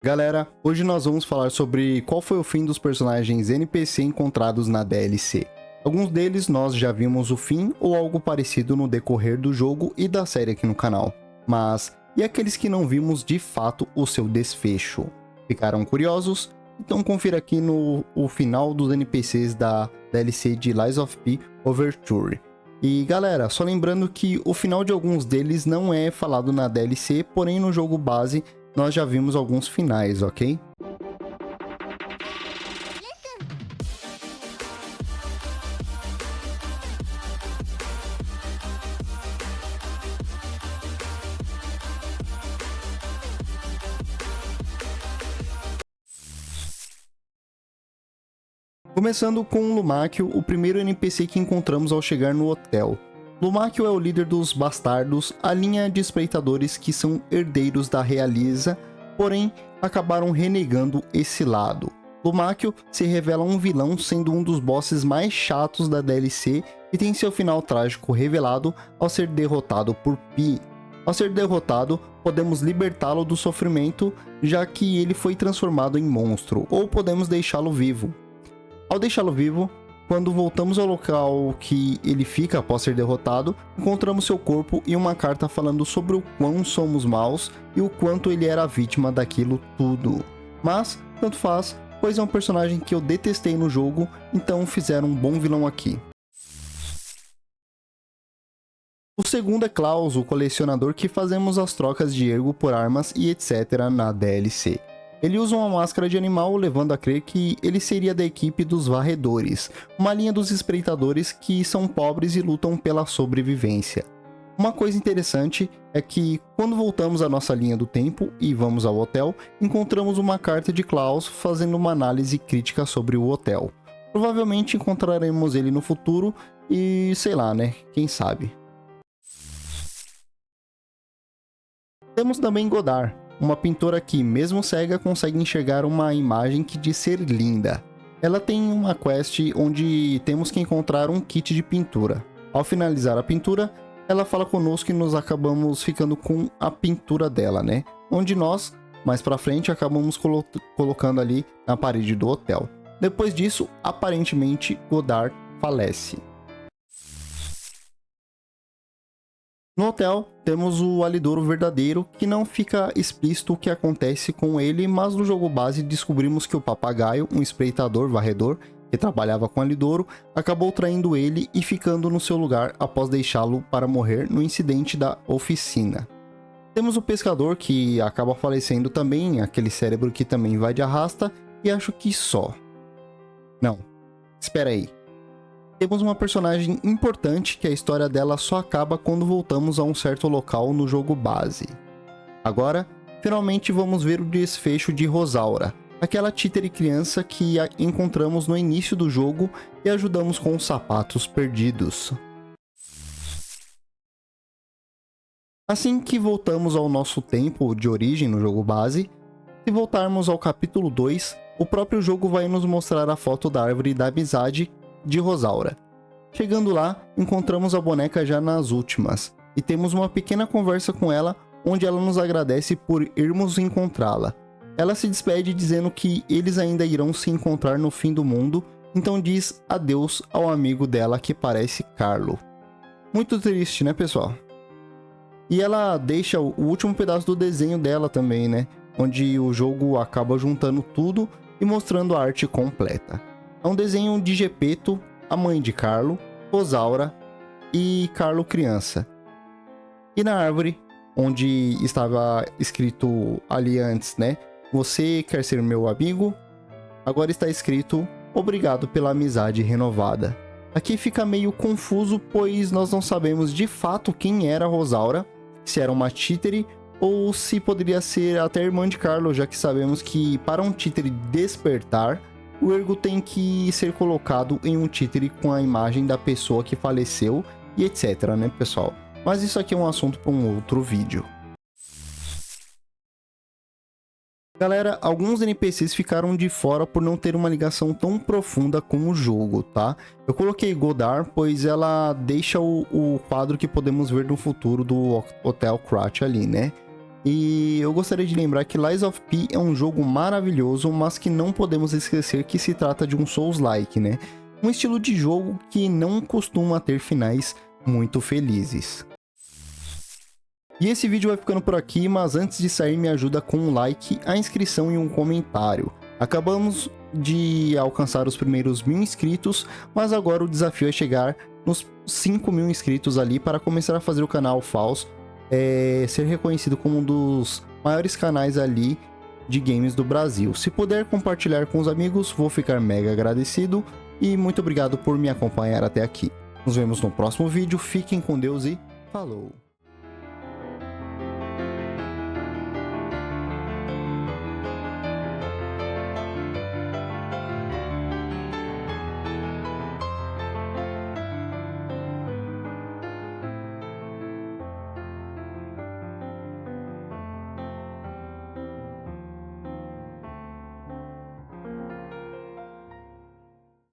Galera, hoje nós vamos falar sobre qual foi o fim dos personagens NPC encontrados na DLC. Alguns deles nós já vimos o fim ou algo parecido no decorrer do jogo e da série aqui no canal. Mas, e aqueles que não vimos de fato o seu desfecho? Ficaram curiosos? Então confira aqui o final dos NPCs da DLC de Lies of P Overture. E galera, só lembrando que o final de alguns deles não é falado na DLC, porém no jogo base nós já vimos alguns finais, ok? Começando com Lumáquio, o primeiro NPC que encontramos ao chegar no hotel. Lumáquio é o líder dos Bastardos, a linha de espreitadores que são herdeiros da realeza, porém acabaram renegando esse lado. Lumáquio se revela um vilão, sendo um dos bosses mais chatos da DLC e tem seu final trágico revelado ao ser derrotado por Pi. Ao ser derrotado, podemos libertá-lo do sofrimento, já que ele foi transformado em monstro, ou podemos deixá-lo vivo. Ao deixá-lo vivo, quando voltamos ao local que ele fica após ser derrotado, encontramos seu corpo e uma carta falando sobre o quão somos maus e o quanto ele era vítima daquilo tudo. Mas, tanto faz, pois é um personagem que eu detestei no jogo, então fizeram um bom vilão aqui. O segundo é Klaus, o colecionador que fazemos as trocas de ergo por armas e etc na DLC. Ele usa uma máscara de animal, levando a crer que ele seria da equipe dos Varredores, uma linha dos espreitadores que são pobres e lutam pela sobrevivência. Uma coisa interessante é que, quando voltamos à nossa linha do tempo e vamos ao hotel, encontramos uma carta de Klaus fazendo uma análise crítica sobre o hotel. Provavelmente encontraremos ele no futuro e sei lá, né? Quem sabe. Temos também Godard, uma pintora que, mesmo cega, consegue enxergar uma imagem que diz ser linda. Ela tem uma quest onde temos que encontrar um kit de pintura. Ao finalizar a pintura, ela fala conosco e nós acabamos ficando com a pintura dela, né? Onde nós, mais pra frente, acabamos colocando ali na parede do hotel. Depois disso, aparentemente, Godard falece. No hotel, temos o Alidouro verdadeiro, que não fica explícito o que acontece com ele, mas no jogo base descobrimos que o Papagaio, um espreitador varredor que trabalhava com Alidouro, acabou traindo ele e ficando no seu lugar após deixá-lo para morrer no incidente da oficina. Temos o pescador, que acaba falecendo também, aquele cérebro que também vai de arrasta, e acho que só. Não, espera aí. Temos uma personagem importante que a história dela só acaba quando voltamos a um certo local no jogo base. Agora, finalmente vamos ver o desfecho de Rosaura, aquela títere criança que encontramos no início do jogo e ajudamos com os sapatos perdidos. Assim que voltamos ao nosso tempo de origem no jogo base, se voltarmos ao capítulo 2, o próprio jogo vai nos mostrar a foto da árvore da amizade de Rosaura. Chegando lá, encontramos a boneca já nas últimas, e temos uma pequena conversa com ela, onde ela nos agradece por irmos encontrá-la. Ela se despede dizendo que eles ainda irão se encontrar no fim do mundo, então diz adeus ao amigo dela que parece Carlo. Muito triste, né, pessoal? E ela deixa o último pedaço do desenho dela também, né? Onde o jogo acaba juntando tudo e mostrando a arte completa. É um desenho de Gepeto, a mãe de Carlo, Rosaura e Carlo criança. E na árvore, onde estava escrito ali antes, né? Você quer ser meu amigo? Agora está escrito, obrigado pela amizade renovada. Aqui fica meio confuso, pois nós não sabemos de fato quem era Rosaura, se era uma títere ou se poderia ser até irmã de Carlo, já que sabemos que para um títere despertar, o ergo tem que ser colocado em um títere com a imagem da pessoa que faleceu e etc, né, pessoal? Mas isso aqui é um assunto para um outro vídeo. Galera, alguns NPCs ficaram de fora por não ter uma ligação tão profunda com o jogo, tá? Eu coloquei Godard, pois ela deixa o quadro que podemos ver no futuro do Hotel Krat ali, né? E eu gostaria de lembrar que Lies of P é um jogo maravilhoso, mas que não podemos esquecer que se trata de um Souls-like, né? Um estilo de jogo que não costuma ter finais muito felizes. E esse vídeo vai ficando por aqui, mas antes de sair me ajuda com um like, a inscrição e um comentário. Acabamos de alcançar os primeiros 1000 inscritos, mas agora o desafio é chegar nos 5000 inscritos ali para começar a fazer o canal Falso ser reconhecido como um dos maiores canais ali de games do Brasil. Se puder compartilhar com os amigos, vou ficar mega agradecido e muito obrigado por me acompanhar até aqui. Nos vemos no próximo vídeo, fiquem com Deus e falou!